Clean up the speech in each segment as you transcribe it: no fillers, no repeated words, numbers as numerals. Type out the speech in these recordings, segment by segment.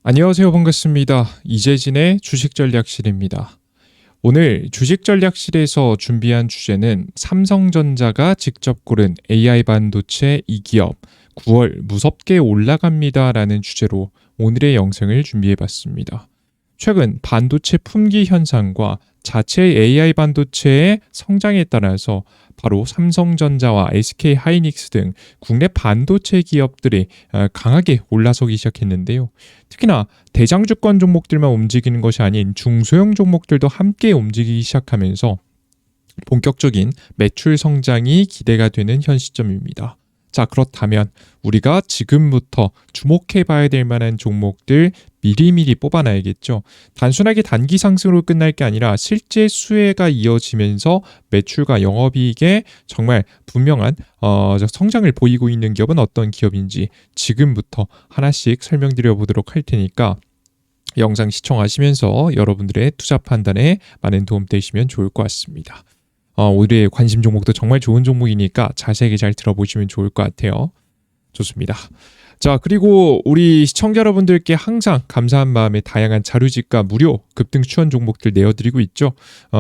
안녕하세요. 반갑습니다. 이재진의 주식전략실입니다. 오늘 주식전략실에서 준비한 주제는 삼성전자가 직접 고른 AI 반도체 2기업 9월 무섭게 올라갑니다 라는 주제로 오늘의 영상을 준비해봤습니다. 최근 반도체 품귀 현상과 자체 AI 반도체의 성장에 따라서 바로 삼성전자와 SK하이닉스 등 국내 반도체 기업들이 강하게 올라서기 시작했는데요. 특히나 대장주권 종목들만 움직이는 것이 아닌 중소형 종목들도 함께 움직이기 시작하면서 본격적인 매출 성장이 기대가 되는 현 시점입니다. 자, 그렇다면 우리가 지금부터 주목해봐야 될 만한 종목들 미리미리 뽑아놔야겠죠. 단순하게 단기 상승으로 끝날 게 아니라 실제 수혜가 이어지면서 매출과 영업이익에 정말 분명한 성장을 보이고 있는 기업은 어떤 기업인지 지금부터 하나씩 설명드려 보도록 할 테니까 영상 시청하시면서 여러분들의 투자 판단에 많은 도움 되시면 좋을 것 같습니다. 오늘의 관심 종목도 정말 좋은 종목이니까 자세하게 잘 들어보시면 좋을 것 같아요. 좋습니다. 자, 그리고 우리 시청자 여러분들께 항상 감사한 마음에 다양한 자료집과 무료 급등 추천 종목들 내어드리고 있죠.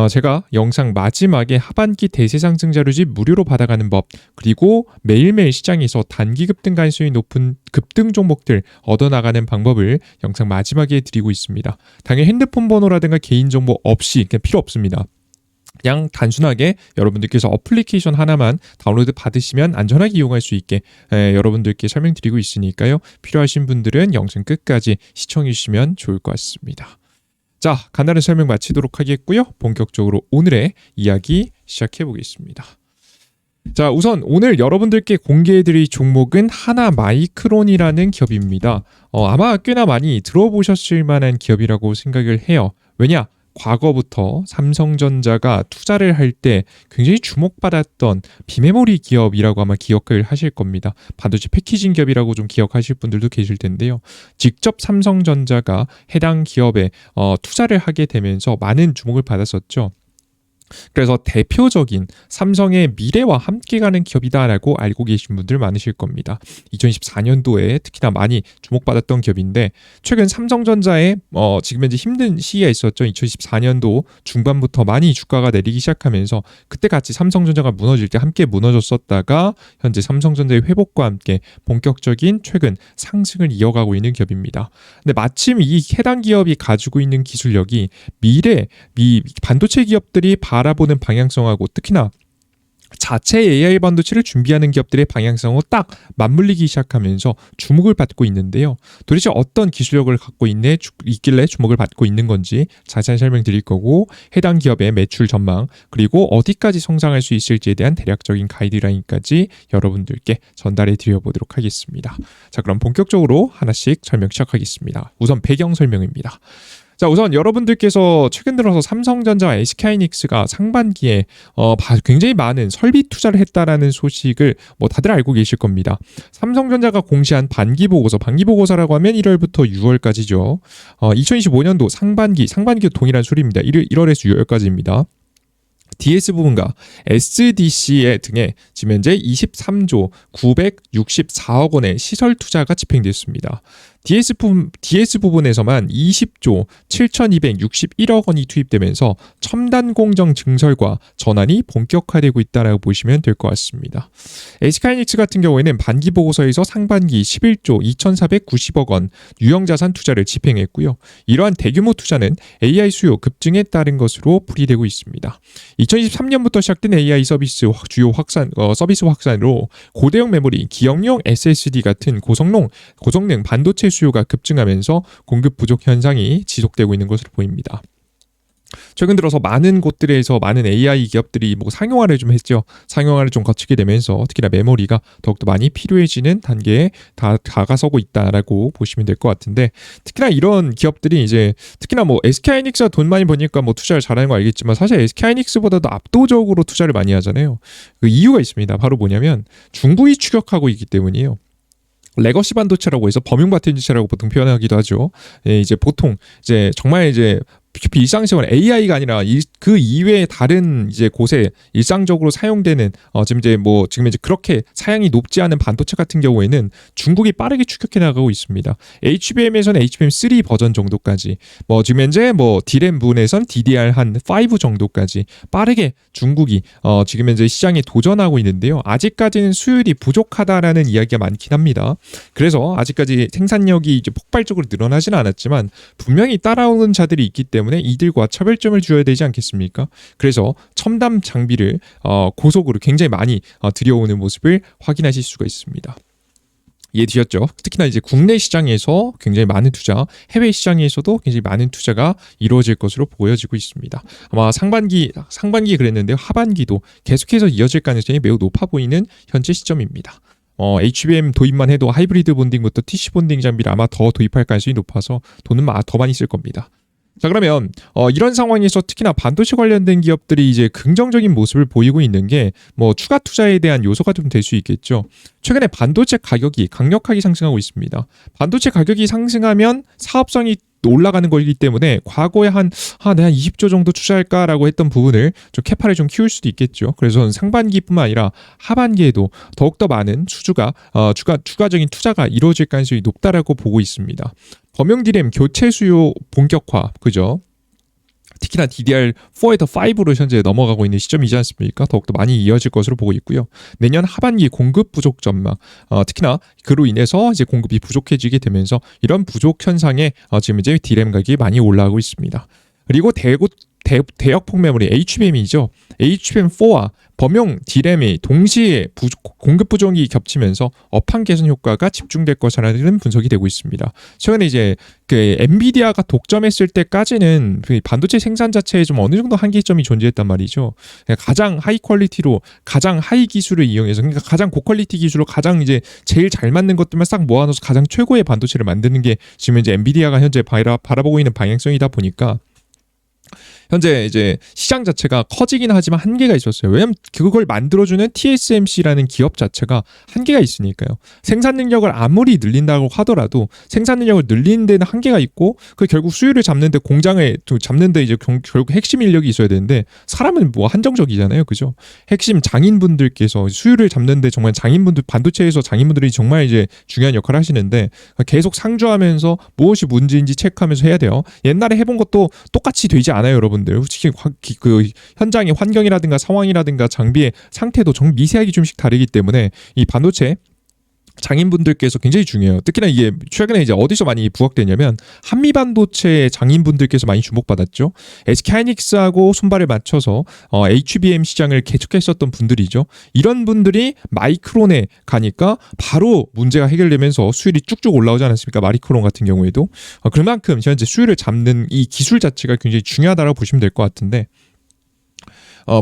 제가 영상 마지막에 하반기 대세 상승 자료집 무료로 받아가는 법, 그리고 매일매일 시장에서 단기 급등 가능성이 높은 급등 종목들 얻어나가는 방법을 영상 마지막에 드리고 있습니다. 당연히 핸드폰 번호라든가 개인정보 없이 그냥 필요 없습니다. 그냥 단순하게 여러분들께서 어플리케이션 하나만 다운로드 받으시면 안전하게 이용할 수 있게 여러분들께 설명드리고 있으니까요. 필요하신 분들은 영상 끝까지 시청해 주시면 좋을 것 같습니다. 자, 간단한 설명 마치도록 하겠고요. 본격적으로 오늘의 이야기 시작해 보겠습니다. 자, 우선 오늘 여러분들께 공개해드릴 종목은 하나마이크론이라는 기업입니다. 아마 꽤나 많이 들어보셨을 만한 기업이라고 생각을 해요. 왜냐? 과거부터 삼성전자가 투자를 할 때 굉장히 주목받았던 비메모리 기업이라고 아마 기억을 하실 겁니다. 반도체 패키징 기업이라고 좀 기억하실 분들도 계실 텐데요. 직접 삼성전자가 해당 기업에 투자를 하게 되면서 많은 주목을 받았었죠. 그래서 대표적인 삼성의 미래와 함께 가는 기업이다라고 알고 계신 분들 많으실 겁니다. 2024년도에 특히나 많이 주목받았던 기업인데 최근 삼성전자의 지금 현재 힘든 시기가 있었죠. 2024년도 중반부터 많이 주가가 내리기 시작하면서 그때 같이 삼성전자가 무너질 때 함께 무너졌었다가 현재 삼성전자의 회복과 함께 본격적인 최근 상승을 이어가고 있는 기업입니다. 근데 마침 이 해당 기업이 가지고 있는 기술력이 미래 반도체 기업들이 바라보는 방향성하고 특히나 자체 AI 반도체를 준비하는 기업들의 방향성으로 딱 맞물리기 시작하면서 주목을 받고 있는데요. 도대체 어떤 기술력을 갖고 있길래 주목을 받고 있는 건지 자세한 설명드릴 거고, 해당 기업의 매출 전망 그리고 어디까지 성장할 수 있을지에 대한 대략적인 가이드라인까지 여러분들께 전달해 드려보도록 하겠습니다. 자, 그럼 본격적으로 하나씩 설명 시작하겠습니다. 우선 배경 설명입니다. 자, 우선 여러분들께서 최근 들어서 삼성전자와 SK하이닉스가 상반기에 굉장히 많은 설비 투자를 했다라는 소식을 다들 알고 계실 겁니다. 삼성전자가 공시한 반기보고서라고 하면 1월부터 6월까지죠. 2025년도 상반기도 동일한 수리입니다. 1월에서 6월까지입니다. DS 부분과 SDC 등에 지금 현재 23조 964억 원의 시설 투자가 집행됐습니다. DS 부분에서만 20조 7,261억 원이 투입되면서 첨단 공정 증설과 전환이 본격화되고 있다라고 보시면 될 것 같습니다. SK하이닉스 같은 경우에는 반기 보고서에서 상반기 11조 2,490억 원 유형 자산 투자를 집행했고요. 이러한 대규모 투자는 AI 수요 급증에 따른 것으로 풀이되고 있습니다. 2023년부터 시작된 AI 서비스 서비스 확산으로 고대형 메모리, 기억용 SSD 같은 고성능 반도체 수요가 급증하면서 공급 부족 현상이 지속되고 있는 것으로 보입니다. 최근 들어서 많은 곳들에서 많은 AI 기업들이 상용화를 좀 했죠. 상용화를 좀 거치게 되면서 특히나 메모리가 더욱더 많이 필요해지는 단계에 다가서고 있다라고 보시면 될 것 같은데, 특히나 이런 기업들이 이제 특히나 SK하이닉스가 돈 많이 버니까 투자를 잘하는 거 알겠지만 사실 SK하이닉스보다도 압도적으로 투자를 많이 하잖아요. 그 이유가 있습니다. 바로 뭐냐면 중국이 추격하고 있기 때문이에요. 레거시 반도체라고 해서 범용 반도체라고 보통 표현하기도 하죠. 이제 보통 정말 일상생활 AI가 아니라 그 이외의 다른 이제 곳에 일상적으로 사용되는 지금 이제 그렇게 사양이 높지 않은 반도체 같은 경우에는 중국이 빠르게 추격해 나가고 있습니다. HBM에서는 HBM3 버전 정도까지, 지금 현재 D램 부분에선 DDR 한 5 정도까지 빠르게 중국이 지금 현재 시장에 도전하고 있는데요. 아직까지는 수율이 부족하다라는 이야기가 많긴 합니다. 그래서 아직까지 생산력이 이제 폭발적으로 늘어나지는 않았지만 분명히 따라오는 자들이 있기 때문에 이들과 차별점을 주어야 되지 않겠습니까? 그래서 첨단 장비를 고속으로 굉장히 많이 들여오는 모습을 확인하실 수가 있습니다. 이해되셨죠? 특히나 이제 국내 시장에서 굉장히 많은 투자, 해외 시장에서도 굉장히 많은 투자가 이루어질 것으로 보여지고 있습니다. 아마 상반기 그랬는데요. 하반기도 계속해서 이어질 가능성이 매우 높아 보이는 현재 시점입니다. HBM 도입만 해도 하이브리드 본딩부터 TC 본딩 장비를 아마 더 도입할 가능성이 높아서 돈은 더 많이 쓸 겁니다. 자, 그러면 이런 상황에서 특히나 반도체 관련된 기업들이 이제 긍정적인 모습을 보이고 있는 게 추가 투자에 대한 요소가 좀 될 수 있겠죠. 최근에 반도체 가격이 강력하게 상승하고 있습니다. 반도체 가격이 상승하면 사업성이 올라가는 거기 때문에 과거에 내가 20조 정도 투자할까라고 했던 부분을 좀 캐파를 좀 키울 수도 있겠죠. 그래서 상반기뿐만 아니라 하반기에도 더욱더 많은 추가적인 투자가 이루어질 가능성이 높다라고 보고 있습니다. 범용 D램 교체 수요 본격화, 그죠? 특히나 DDR4에서 5로 현재 넘어가고 있는 시점이지 않습니까? 더욱더 많이 이어질 것으로 보고 있고요. 내년 하반기 공급 부족 전망, 특히나 그로 인해서 이제 공급이 부족해지게 되면서 이런 부족 현상에 지금 이제 D램 가격이 많이 올라가고 있습니다. 그리고 대역 폭매물이 HBM이죠. HBM4와 범용 D램이 동시에 공급 부족이 겹치면서 업황 개선 효과가 집중될 것이라는 분석이 되고 있습니다. 최근에 이제 엔비디아가 독점했을 때까지는 반도체 생산 자체에 좀 어느 정도 한계점이 존재했단 말이죠. 가장 하이 퀄리티로 가장 하이 기술을 이용해서, 그러니까 가장 고퀄리티 기술로 가장 이제 제일 잘 맞는 것들만 싹 모아놓아서 가장 최고의 반도체를 만드는 게 지금 이제 엔비디아가 현재 바라보고 있는 방향성이다 보니까 현재 이제 시장 자체가 커지긴 하지만 한계가 있었어요. 왜냐면 그걸 만들어주는 TSMC라는 기업 자체가 한계가 있으니까요. 생산 능력을 아무리 늘린다고 하더라도 생산 능력을 늘리는 데는 한계가 있고, 그 결국 수율을 잡는데 공장을 잡는데 이제 결국 핵심 인력이 있어야 되는데 사람은 한정적이잖아요, 그죠? 핵심 장인분들께서 수율을 잡는데 정말 반도체에서 장인분들이 정말 이제 중요한 역할을 하시는데 계속 상주하면서 무엇이 문제인지 체크하면서 해야 돼요. 옛날에 해본 것도 똑같이 되지 않아요, 여러분. 솔직히 그 현장의 환경이라든가 상황이라든가 장비의 상태도 정말 미세하게 좀씩 다르기 때문에 이 반도체 장인분들께서 굉장히 중요해요. 특히나 이게 최근에 이제 어디서 많이 부각되냐면 한미 반도체 장인분들께서 많이 주목받았죠. SK하이닉스하고 손발을 맞춰서 HBM 시장을 개척했었던 분들이죠. 이런 분들이 마이크론에 가니까 바로 문제가 해결되면서 수율이 쭉쭉 올라오지 않았습니까? 마이크론 같은 경우에도 그만큼 현재 수율을 잡는 이 기술 자체가 굉장히 중요하다고 보시면 될 것 같은데,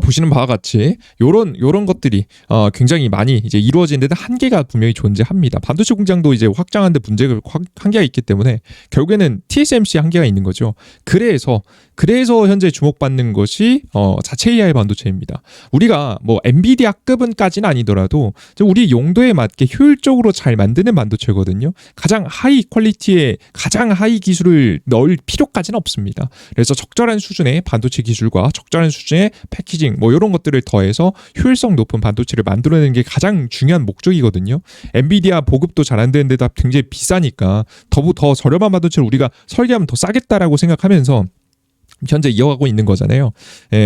보시는 바와 같이 요런 것들이 굉장히 많이 이제 이루어지는데 한계가 분명히 존재합니다. 반도체 공장도 이제 확장하는데 한계가 있기 때문에 결국에는 TSMC 한계가 있는 거죠. 그래서 현재 주목받는 것이 자체 AI 반도체입니다. 우리가 엔비디아급은까지는 아니더라도 우리 용도에 맞게 효율적으로 잘 만드는 반도체거든요. 가장 하이 퀄리티에 가장 하이 기술을 넣을 필요까지는 없습니다. 그래서 적절한 수준의 반도체 기술과 적절한 수준의 패키징 이런 것들을 더해서 효율성 높은 반도체를 만들어내는 게 가장 중요한 목적이거든요. 엔비디아 보급도 잘 안 되는데 다 굉장히 비싸니까 더 저렴한 반도체를 우리가 설계하면 더 싸겠다라고 생각하면서 현재 이어가고 있는 거잖아요.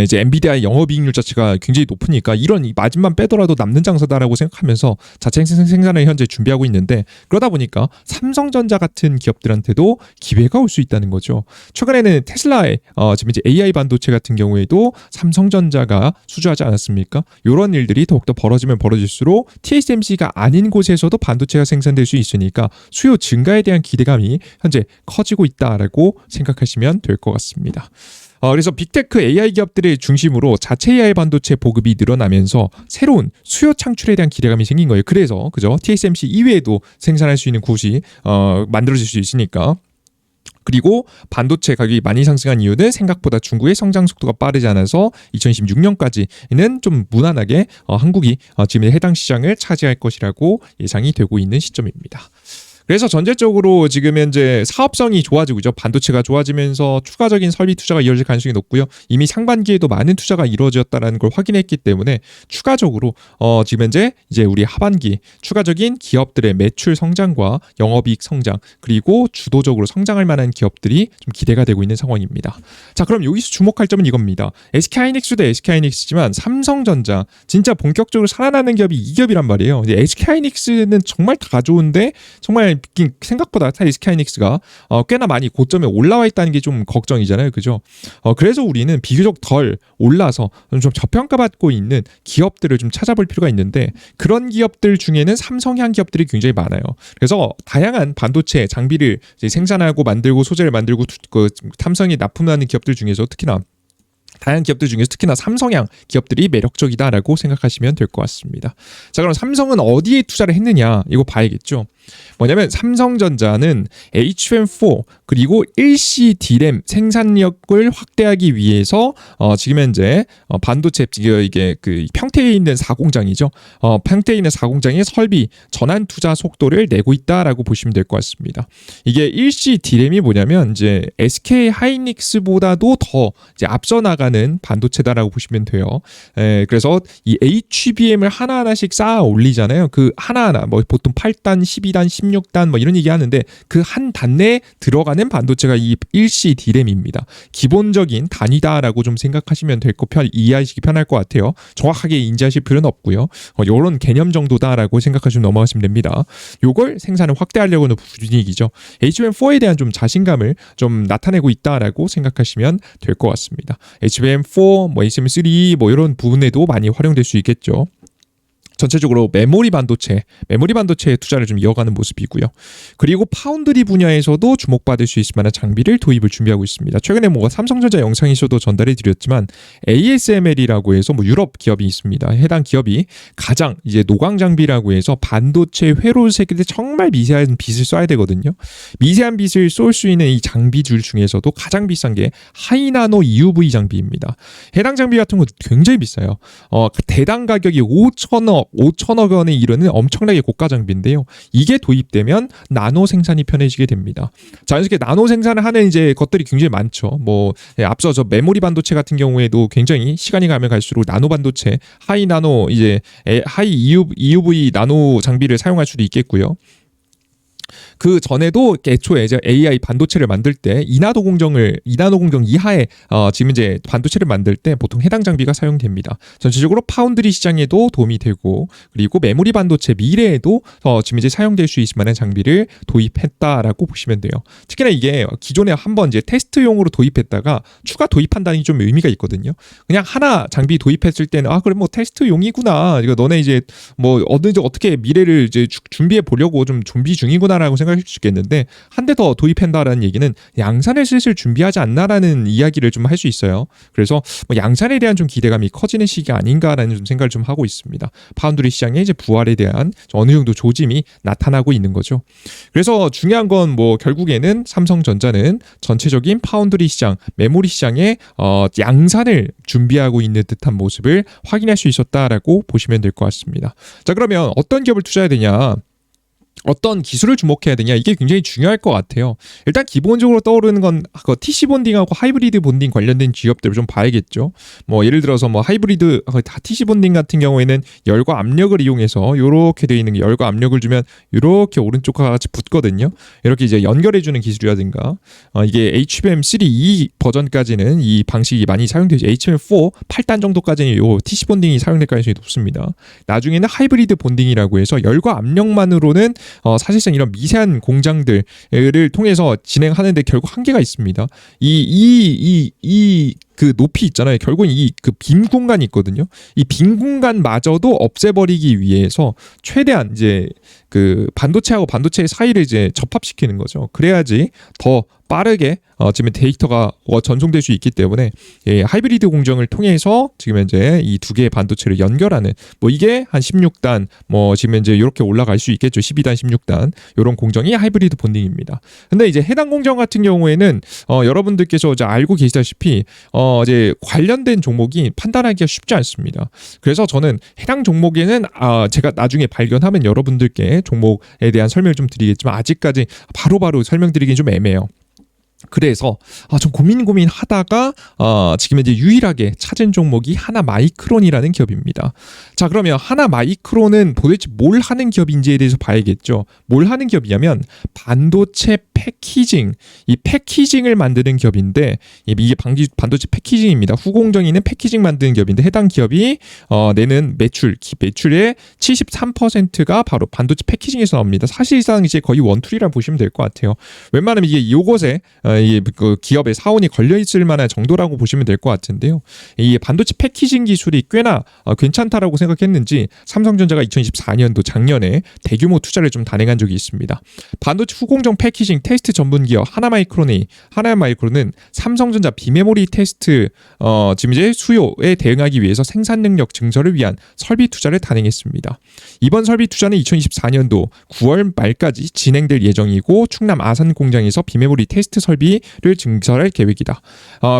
이제 엔비디아의 영업이익률 자체가 굉장히 높으니까 이런 마진만 빼더라도 남는 장사다라고 생각하면서 자체 생산을 현재 준비하고 있는데, 그러다 보니까 삼성전자 같은 기업들한테도 기회가 올 수 있다는 거죠. 최근에는 테슬라의 지금 이제 AI 반도체 같은 경우에도 삼성전자가 수주하지 않았습니까? 이런 일들이 더욱더 벌어지면 벌어질수록 TSMC가 아닌 곳에서도 반도체가 생산될 수 있으니까 수요 증가에 대한 기대감이 현재 커지고 있다라고 생각하시면 될 것 같습니다. 그래서 빅테크 AI 기업들의 중심으로 자체 AI 반도체 보급이 늘어나면서 새로운 수요 창출에 대한 기대감이 생긴 거예요. 그래서 그죠? TSMC 이외에도 생산할 수 있는 곳이 만들어질 수 있으니까. 그리고 반도체 가격이 많이 상승한 이유는 생각보다 중국의 성장 속도가 빠르지 않아서 2026년까지는 좀 무난하게 한국이 지금 해당 시장을 차지할 것이라고 예상이 되고 있는 시점입니다. 그래서 전체적으로 지금 현재 사업성이 좋아지고 있죠. 반도체가 좋아지면서 추가적인 설비 투자가 이어질 가능성이 높고요. 이미 상반기에도 많은 투자가 이루어졌다는 걸 확인했기 때문에 추가적으로 지금 현재 이제 우리 하반기 추가적인 기업들의 매출 성장과 영업이익 성장 그리고 주도적으로 성장할 만한 기업들이 좀 기대가 되고 있는 상황입니다. 자, 그럼 여기서 주목할 점은 이겁니다. SK하이닉스도 SK하이닉스지만 삼성전자 진짜 본격적으로 살아나는 기업이 이 기업이란 말이에요. SK하이닉스는 정말 다 좋은데 정말 생각보다 SK하이닉스가 꽤나 많이 고점에 올라와 있다는 게 좀 걱정이잖아요. 그죠? 그래서 우리는 비교적 덜 올라서 좀 저평가받고 있는 기업들을 좀 찾아볼 필요가 있는데 그런 기업들 중에는 삼성향 기업들이 굉장히 많아요. 그래서 다양한 반도체 장비를 이제 생산하고 만들고 소재를 만들고 삼성이 납품하는 기업들 중에서 특히나 다양한 기업들 중에서 특히나 삼성향 기업들이 매력적이다라고 생각하시면 될 것 같습니다. 자, 그럼 삼성은 어디에 투자를 했느냐 이거 봐야겠죠. 뭐냐면 삼성전자는 HBM4 그리고 일시 D램 생산력을 확대하기 위해서 지금 현재 반도체 이게 그 평택에 있는 4공장이죠. 평택에 있는 4공장의 설비 전환 투자 속도를 내고 있다라고 보시면 될 것 같습니다. 이게 일시 D램이 뭐냐면 이제 SK 하이닉스보다도 더 이제 앞서 나가는 반도체다라고 보시면 돼요. 그래서 이 HBM을 하나하나씩 쌓아 올리잖아요. 그 하나하나 뭐 보통 8단, 12단 16단 뭐 이런 얘기 하는데 그 한 단내에 들어가는 반도체가 이 일시 D램입니다. 기본적인 단위다라고 좀 생각하시면 될 거 이해하시기 편할 것 같아요. 정확하게 인지하실 필요는 없고요. 이런 개념 정도다라고 생각하시면 넘어가시면 됩니다. 요걸 생산을 확대하려고 하는 분위기죠. HBM4에 대한 좀 자신감을 좀 나타내고 있다라고 생각하시면 될 것 같습니다. HBM4, 뭐 HBM3 뭐 이런 부분에도 많이 활용될 수 있겠죠. 전체적으로 메모리 반도체에 투자를 좀 이어가는 모습이고요. 그리고 파운드리 분야에서도 주목받을 수 있을 만한 장비를 도입을 준비하고 있습니다. 최근에 뭐 삼성전자 영상에서도 전달해 드렸지만 ASML이라고 해서 뭐 유럽 기업이 있습니다. 해당 기업이 가장 이제 노광 장비라고 해서 반도체 회로 세길 때 정말 미세한 빛을 쏴야 되거든요. 미세한 빛을 쏠 수 있는 이 장비줄 중에서도 가장 비싼 게 하이나노 EUV 장비입니다. 해당 장비 같은 거 굉장히 비싸요. 대당 가격이 5천억 원에 이르는 엄청나게 고가 장비인데요. 이게 도입되면 나노 생산이 편해지게 됩니다. 자연스럽게 나노 생산을 하는 이제 것들이 굉장히 많죠. 뭐 앞서 저 메모리 반도체 같은 경우에도 굉장히 시간이 가면 갈수록 나노 반도체, 하이 나노 이제 하이 EUV 나노 장비를 사용할 수도 있겠고요. 그 전에도 애초에 이제 AI 반도체를 만들 때 이나노 공정 이하에 지금 이제 반도체를 만들 때 보통 해당 장비가 사용됩니다. 전체적으로 파운드리 시장에도 도움이 되고 그리고 메모리 반도체 미래에도 지금 이제 사용될 수 있을 만한 장비를 도입했다라고 보시면 돼요. 특히나 이게 기존에 한번 이제 테스트용으로 도입했다가 추가 도입한다는 게 좀 의미가 있거든요. 그냥 하나 장비 도입했을 때는 그래 뭐 테스트용이구나. 이거 너네 이제 뭐 어떻게 미래를 이제 준비해 보려고 좀 준비 중이구나라고 생각할 수 있겠는데 한 대 더 도입한다라는 얘기는 양산을 슬슬 준비하지 않나라는 이야기를 좀 할 수 있어요. 그래서 뭐 양산에 대한 좀 기대감이 커지는 시기가 아닌가라는 좀 생각을 좀 하고 있습니다. 파운드리 시장의 이제 부활에 대한 어느 정도 조짐이 나타나고 있는 거죠. 그래서 중요한 건 뭐 결국에는 삼성전자는 전체적인 파운드리 시장, 메모리 시장의 양산을 준비하고 있는 듯한 모습을 확인할 수 있었다라고 보시면 될 것 같습니다. 자, 그러면 어떤 기업을 투자해야 되냐? 어떤 기술을 주목해야 되냐 이게 굉장히 중요할 것 같아요. 일단 기본적으로 떠오르는 건 TC 본딩하고 하이브리드 본딩 관련된 기업들을 좀 봐야겠죠. 뭐 예를 들어서 뭐 하이브리드 TC 본딩 같은 경우에는 열과 압력을 이용해서 이렇게 되어 있는 게 열과 압력을 주면 이렇게 오른쪽과 같이 붙거든요. 이렇게 이제 연결해주는 기술이라든가 이게 HBM3 이 버전까지는 이 방식이 많이 사용되죠. HBM4 8단 정도까지는 이 TC 본딩이 사용될 가능성이 높습니다. 나중에는 하이브리드 본딩이라고 해서 열과 압력만으로는 사실상 이런 미세한 공장들을 통해서 진행하는데 결국 한계가 있습니다. 그 높이 있잖아요. 결국은 그 빈 공간이 있거든요. 이 빈 공간마저도 없애버리기 위해서 최대한 이제 그 반도체하고 반도체 사이를 이제 접합시키는 거죠. 그래야지 더 빠르게 지금 데이터가 전송될 수 있기 때문에 하이브리드 공정을 통해서 지금 현재 이 두 개의 반도체를 연결하는 뭐 이게 한 16단 뭐 지금 현재 이렇게 올라갈 수 있겠죠. 12단, 16단 이런 공정이 하이브리드 본딩입니다. 근데 이제 해당 공정 같은 경우에는 여러분들께서 이제 알고 계시다시피 이제 관련된 종목이 판단하기가 쉽지 않습니다. 그래서 저는 해당 종목에는 제가 나중에 발견하면 여러분들께 종목에 대한 설명을 좀 드리겠지만 아직까지 바로바로 설명드리긴 좀 애매해요. 그래서 좀 고민하다가 지금 이제 유일하게 찾은 종목이 하나마이크론이라는 기업입니다. 자, 그러면 하나마이크론은 도대체 뭘 하는 기업인지에 대해서 봐야겠죠. 뭘 하는 기업이냐면 반도체 패키징, 이 패키징을 만드는 기업인데 이게 반도체 패키징입니다. 후공정이 있는 패키징 만드는 기업인데 해당 기업이 내는 매출의 73%가 바로 반도체 패키징에서 나옵니다. 사실상 이제 거의 원툴이라 보시면 될 것 같아요. 웬만하면 이게 이곳에 그 기업의 사원이 걸려 있을 만한 정도라고 보시면 될 것 같은데요. 이 반도체 패키징 기술이 꽤나 괜찮다라고 생각했는지 삼성전자가 2024년도 작년에 대규모 투자를 좀 단행한 적이 있습니다. 반도체 후공정 패키징 테스트 전문 기업 하나마이크론은 삼성전자 비메모리 테스트 지금 이제 수요에 대응하기 위해서 생산 능력 증설을 위한 설비 투자를 단행했습니다. 이번 설비 투자는 2024년도 9월 말까지 진행될 예정이고 충남 아산 공장에서 비메모리 테스트 설비를 증설할 계획이다.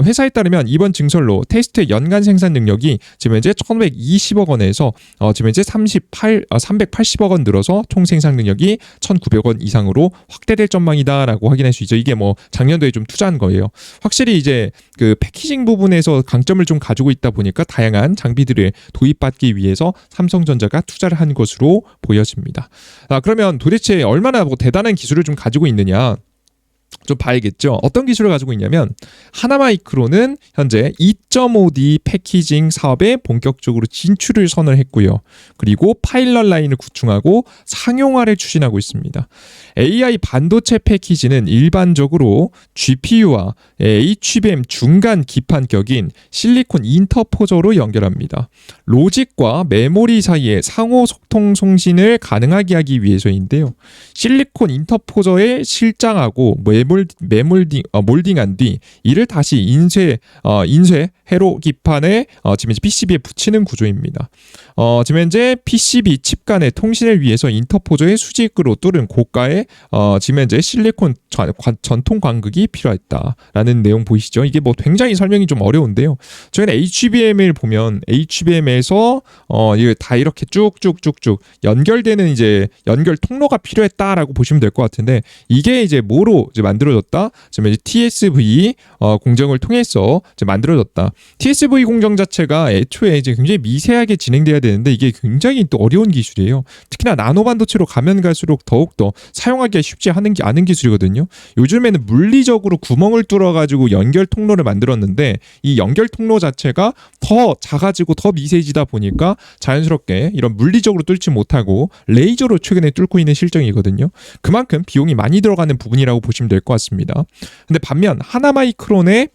회사에 따르면 이번 증설로 테스트 연간 생산 능력이 지금 현재 1,120억 원에서 지금 현재 380억 원 늘어서 총 생산 능력이 1,900억 원 이상으로 확대될 전망이다라고 확인할 수 있죠. 이게 뭐 작년도에 좀 투자한 거예요. 확실히 이제 그 패키징 부분에서 강점을 좀 가지고 있다 보니까 다양한 장비들을 도입받기 위해서 삼성전자가 투자를 한 것으로 보여집니다. 그러면 도대체 얼마나 대단한 기술을 좀 가지고 있느냐? 좀 봐야겠죠. 어떤 기술을 가지고 있냐면 하나마이크론은 현재 2.5D 패키징 사업에 본격적으로 진출을 선언했고요. 그리고 파일럿 라인을 구축하고 상용화를 추진하고 있습니다. AI 반도체 패키지는 일반적으로 GPU와 HBM 중간 기판격인 실리콘 인터포저로 연결합니다. 로직과 메모리 사이에 상호 소통 송신을 가능하게 하기 위해서인데요. 실리콘 인터포저에 실장하고 몰딩한 뒤 이를 다시 인쇄 회로 기판에 지금 PCB에 붙이는 구조입니다. 지금 현재 PCB 칩 간의 통신을 위해서 인터포저의 수직으로 뚫은 고가의 지금 현재 실리콘 전통 광극이 필요했다라는 내용 보이시죠? 이게 뭐 굉장히 설명이 좀 어려운데요. 저희는 HBM을 보면 HBM에서 이게 다 이렇게 쭉쭉쭉쭉 연결되는 이제 연결 통로가 필요했다라고 보시면 될 것 같은데 이게 이제 뭐로 이제 만들어졌다? 지금 이제 TSV 공정을 통해서 이제 만들어졌다. TSV 공정 자체가 애초에 이제 굉장히 미세하게 진행돼야 되는데 이게 굉장히 또 어려운 기술이에요. 특히나 나노 반도체로 가면 갈수록 더욱더 사용하기가 쉽지 않은 기술이거든요. 요즘에는 물리적으로 구멍을 뚫어가지고 연결 통로를 만들었는데 이 연결 통로 자체가 더 작아지고 더 미세해지다 보니까 자연스럽게 이런 물리적으로 뚫지 못하고 레이저로 최근에 뚫고 있는 실정이거든요. 그만큼 비용이 많이 들어가는 부분이라고 보시면 될 것 같습니다. 근데 반면 하나마이크론의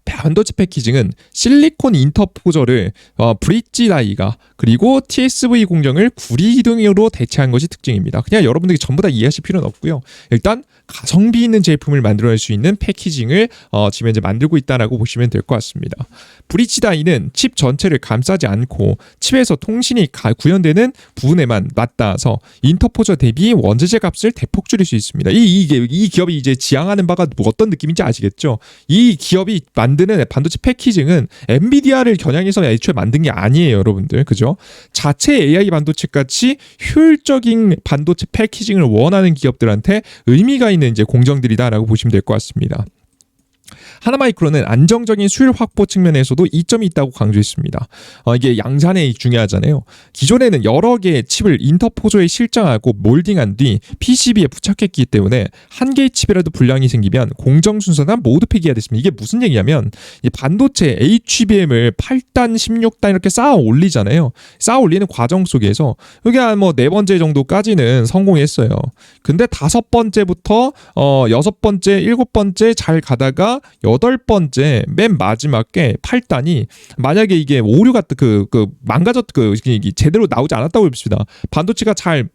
반도체 패키징은 실리콘 인터포저를 브릿지 다이가 그리고 TSV 공정을 구리기둥으로 대체한 것이 특징입니다. 그냥 여러분들이 전부 다 이해하실 필요는 없고요. 일단 가성비 있는 제품을 만들어낼 수 있는 패키징을 지금 현재 만들고 있다라고 보시면 될 것 같습니다. 브릿지 다이는 칩 전체를 감싸지 않고 칩에서 통신이 구현되는 부분에만 맞닿아서 인터포저 대비 원재재 값을 대폭 줄일 수 있습니다. 이 기업이 이제 지향하는 바가 뭐 어떤 느낌인지 아시겠죠? 이 기업이 만드는 반도체 패키징은 엔비디아를 겨냥해서 애초에 만든 게 아니에요, 여러분들. 그죠? 자체 AI 반도체 같이 효율적인 반도체 패키징을 원하는 기업들한테 의미가 있는 이제 공정들이다라고 보시면 될 것 같습니다. 하나마이크론은 안정적인 수율 확보 측면에서도 이점이 있다고 강조했습니다. 이게 양산이 중요하잖아요. 기존에는 여러 개의 칩을 인터포저에 실장하고 몰딩한 뒤 PCB에 부착했기 때문에 한 개의 칩이라도 불량이 생기면 공정 순서나 모두 폐기해야 됐습니다. 이게 무슨 얘기냐면 이 반도체 HBM을 8단, 16단 이렇게 쌓아 올리잖아요. 쌓아 올리는 과정 속에서 여기 한 뭐 4번째 정도까지는 성공했어요. 근데 5번째부터 6번째, 7번째 잘 가다가 8번째 맨 마지막에 8단이 만약에 이게 오류가 제대로 나오지 않았다고 해봅시다. 반도체가 잘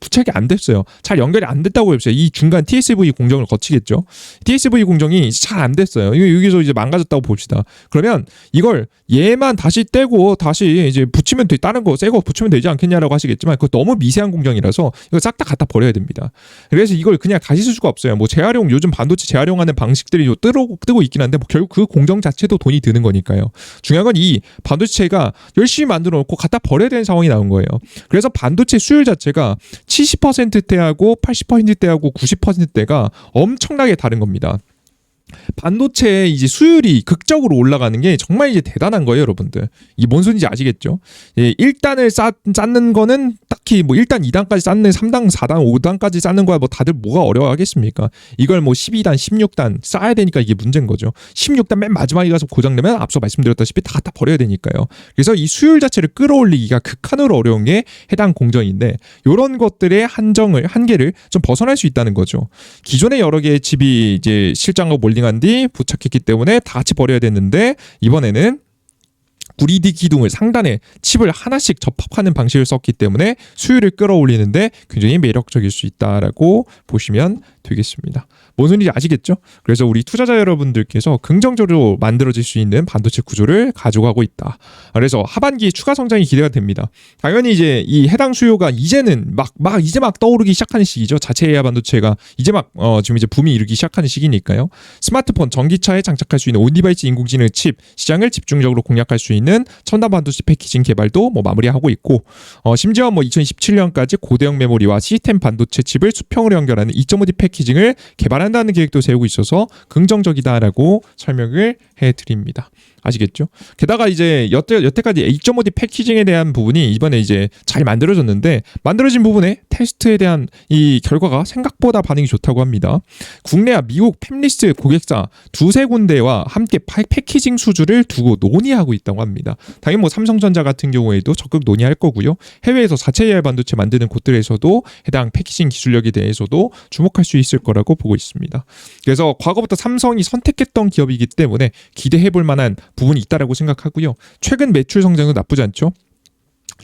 부착이 안 됐어요. 잘 연결이 안 됐다고 해봅시다. 이 중간 TSV 공정을 거치겠죠. TSV 공정이 잘 안 됐어요. 여기서 이제 망가졌다고 봅시다. 그러면 이걸 얘만 다시 떼고 다시 이제 붙이면 다른 거 새 거 붙이면 되지 않겠냐라고 하시겠지만 그거 너무 미세한 공정이라서 이거 싹 다 갖다 버려야 됩니다. 그래서 이걸 그냥 다시 쓸 수가 없어요. 뭐 재활용 요즘 반도체 재활용하는 방식들이 뜨고 쓰고 있긴 한데 뭐 결국 그 공정 자체도 돈이 드는 거니까요. 중요한 건 이 반도체가 열심히 만들어 놓고 갖다 버려야 되는 상황이 나온 거예요. 그래서 반도체 수율 자체가 70%대하고 80%대하고 90%대가 엄청나게 다른 겁니다. 반도체의 이제 수율이 극적으로 올라가는 게 정말 이제 대단한 거예요, 여러분들. 이게 뭔 소리인지 아시겠죠? 예, 1단을 쌓는 거는 딱히 뭐 1단, 2단까지 쌓는 3단, 4단, 5단까지 쌓는 거야 뭐 다들 뭐가 어려워하겠습니까? 이걸 뭐 12단, 16단 쌓아야 되니까 이게 문제인 거죠. 16단 맨 마지막에 가서 고장내면 앞서 말씀드렸다시피 다 갖다 버려야 되니까요. 그래서 이 수율 자체를 끌어올리기가 극한으로 어려운 게 해당 공정인데 이런 것들의 한계를 좀 벗어날 수 있다는 거죠. 기존의 여러 개의 칩이 이제 실장하고 몰링한 뒤 부착했기 때문에 다 같이 버려야 됐는데 이번에는 구리디 기둥을 상단에 칩을 하나씩 접합하는 방식을 썼기 때문에 수율을 끌어올리는데 굉장히 매력적일 수 있다라고 보시면 되겠습니다. 뭔 소리인지 아시겠죠? 그래서 우리 투자자 여러분들께서 긍정적으로 만들어질 수 있는 반도체 구조를 가져가고 있다. 그래서 하반기 추가 성장이 기대가 됩니다. 당연히 이제 이 해당 수요가 이제는 이제 막 떠오르기 시작하는 시기죠. 자체 AI 반도체가 이제 지금 이제 붐이 이르기 시작하는 시기니까요. 스마트폰, 전기차에 장착할 수 있는 온디바이스 인공지능 칩 시장을 집중적으로 공략할 수 있는 첨단 반도체 패키징 개발도 마무리하고 있고 심지어 2017년까지 고대형 메모리와 시스템 반도체 칩을 수평으로 연결하는 2.5D 패키징을 개발한다는 계획도 세우고 있어서 긍정적이다라고 설명을 해드립니다. 아시겠죠? 게다가 이제 여태까지 2.5D 패키징에 대한 부분이 이번에 이제 잘 만들어졌는데 만들어진 부분에 테스트에 대한 이 결과가 생각보다 반응이 좋다고 합니다. 국내와 미국 팹리스 고객사 두세 군데와 함께 패키징 수주를 두고 논의하고 있다고 합니다. 당연히 뭐 삼성전자 같은 경우에도 적극 논의할 거고요. 해외에서 자체 AI 반도체 만드는 곳들에서도 해당 패키징 기술력에 대해서도 주목할 수 있을 거라고 보고 있습니다. 그래서 과거부터 삼성이 선택했던 기업이기 때문에 기대해볼 만한 부분이 있다라고 생각하고요. 최근 매출 성장도 나쁘지 않죠.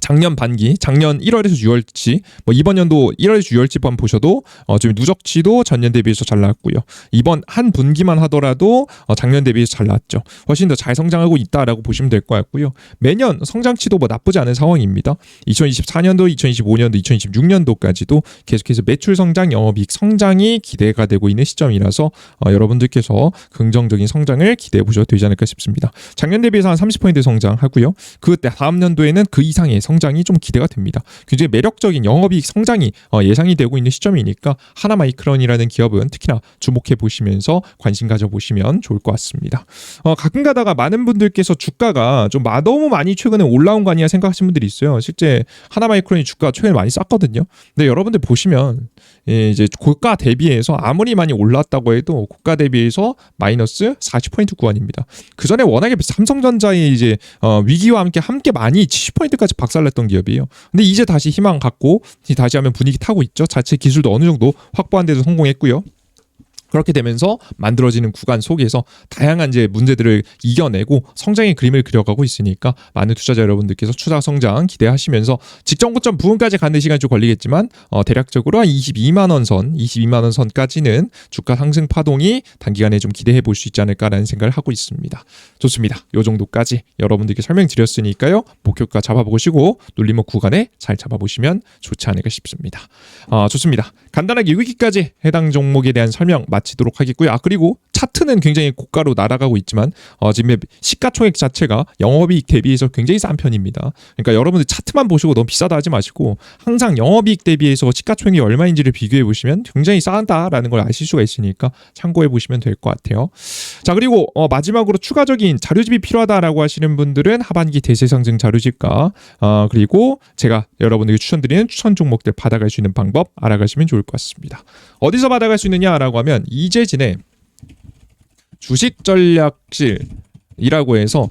작년 반기, 작년 1월에서 6월치, 이번 연도 1월에서 6월치만 보셔도 지금 누적치도 전년 대비해서 잘 나왔고요. 이번 한 분기만 하더라도 작년 대비해서 잘 나왔죠. 훨씬 더 잘 성장하고 있다라고 보시면 될 것 같고요. 매년 성장치도 나쁘지 않은 상황입니다. 2024년도, 2025년도, 2026년도까지도 계속해서 매출 성장, 영업이익 성장이 기대가 되고 있는 시점이라서 여러분들께서 긍정적인 성장을 기대해 보셔도 되지 않을까 싶습니다. 작년 대비해서 한 30% 성장하고요. 그 다음 연도에는 그 이상의 성장이 좀 기대가 됩니다. 굉장히 매력적인 영업이익 성장이 예상이 되고 있는 시점이니까 하나마이크론이라는 기업은 특히나 주목해 보시면서 관심 가져보시면 좋을 것 같습니다. 가끔 가다가 많은 분들께서 주가가 좀 너무 많이 최근에 올라온 거 아니냐 생각하시는 분들이 있어요. 실제 하나마이크론이 주가가 최근에 많이 쌌거든요. 근데 여러분들 보시면 이제 고가 대비해서 아무리 많이 올랐다고 해도 고가 대비해서 마이너스 40% 구간입니다. 그 전에 워낙에 삼성전자의 이제 위기와 함께 많이 70%까지 박살냈던 기업이에요. 근데 이제 다시 희망 갖고 다시 하면 분위기 타고 있죠. 자체 기술도 어느 정도 확보한 데도 성공했고요. 그렇게 되면서 만들어지는 구간 속에서 다양한 이제 문제들을 이겨내고 성장의 그림을 그려가고 있으니까 많은 투자자 여러분들께서 추가 성장 기대하시면서 직전 고점 부분까지 가는 시간이 좀 걸리겠지만 대략적으로 한 22만 원 선까지는 주가 상승 파동이 단기간에 좀 기대해 볼 수 있지 않을까라는 생각을 하고 있습니다. 좋습니다. 요 정도까지 여러분들께 설명드렸으니까요. 목표가 잡아보시고 눌림목 구간에 잘 잡아보시면 좋지 않을까 싶습니다. 좋습니다. 간단하게 여기까지 해당 종목에 대한 설명 마치도록 하겠고요. 그리고 차트는 굉장히 고가로 날아가고 있지만 지금 시가총액 자체가 영업이익 대비해서 굉장히 싼 편입니다. 그러니까 여러분들 차트만 보시고 너무 비싸다 하지 마시고 항상 영업이익 대비해서 시가총액이 얼마인지를 비교해 보시면 굉장히 싸다라는 걸 아실 수가 있으니까 참고해 보시면 될 것 같아요. 자, 그리고 마지막으로 추가적인 자료집이 필요하다라고 하시는 분들은 하반기 대세상승 자료집과 그리고 제가 여러분들께 추천드리는 추천 종목들 받아갈 수 있는 방법 알아가시면 좋을 것 같습니다. 어디서 받아갈 수 있느냐라고 하면 이재진의 주식 전략실이라고 해서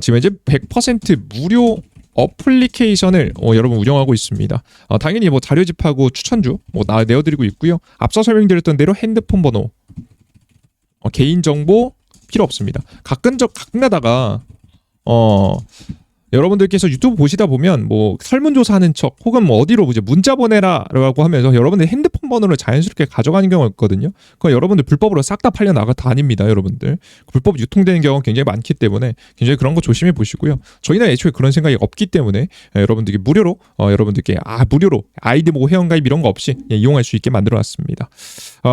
지금 이제 100% 무료 어플리케이션을 여러분 운영하고 있습니다. 당연히 자료집하고 추천주 내어드리고 있고요. 앞서 설명드렸던 대로 핸드폰 번호, 개인 정보 필요 없습니다. 가끔가다가 여러분들께서 유튜브 보시다 보면 뭐 설문조사하는 척 혹은 뭐 어디로 이제 문자 보내라라고 하면서 여러분들 핸드폰 번호를 자연스럽게 가져가는 경우가 있거든요. 그건 여러분들 불법으로 싹 다 팔려 나가 다닙니다, 여러분들. 불법 유통되는 경우가 굉장히 많기 때문에 굉장히 그런 거 조심해 보시고요. 저희는 애초에 그런 생각이 없기 때문에 여러분들께 무료로 여러분들께 무료로 아이디 뭐 회원가입 이런 거 없이 이용할 수 있게 만들어놨습니다.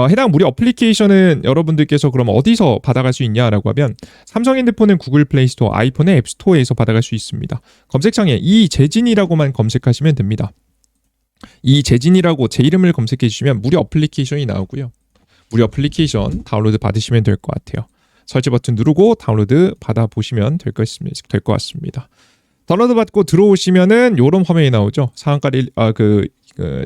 해당 무료 어플리케이션은 여러분들께서 그럼 어디서 받아갈 수 있냐라고 하면 삼성 핸드폰은 구글 플레이 스토어, 아이폰은 앱 스토어에서 받아갈 수 있습니다. 검색창에 이재진이라고만 검색하시면 됩니다. 이재진이라고 제 이름을 검색해 주시면 무료 어플리케이션이 나오고요. 무료 어플리케이션 다운로드 받으시면 될 것 같아요. 설치 버튼 누르고 다운로드 받아보시면 될 것 같습니다. 다운로드 받고 들어오시면은 이런 화면이 나오죠. 상한가를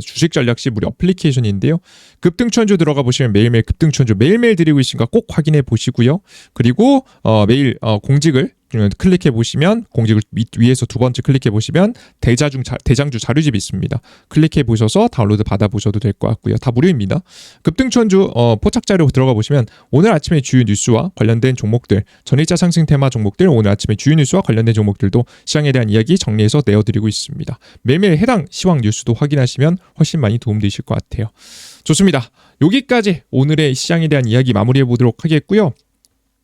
주식 전략시 무료 어플리케이션인데요. 급등천주 들어가 보시면 매일매일 급등천주 매일매일 드리고 있으니까 꼭 확인해 보시고요. 그리고 매일 공직을 클릭해 보시면 공직을 위에서 두 번째 클릭해 보시면 대장주 자료집이 있습니다. 클릭해 보셔서 다운로드 받아 보셔도 될 것 같고요. 다 무료입니다. 급등천주 포착 자료 들어가 보시면 오늘 아침에 주요 뉴스와 관련된 종목들, 전일자 상승 테마 종목들, 오늘 아침에 주요 뉴스와 관련된 종목들도 시장에 대한 이야기 정리해서 내어드리고 있습니다. 매일매일 해당 시황 뉴스도 확인하시면 훨씬 많이 도움되실 것 같아요. 좋습니다. 여기까지 오늘의 시장에 대한 이야기 마무리해 보도록 하겠고요.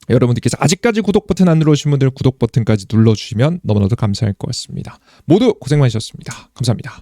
여러분들께서 아직까지 구독 버튼 안 누르신 분들 구독 버튼까지 눌러주시면 너무나도 감사할 것 같습니다. 모두 고생 많으셨습니다. 감사합니다.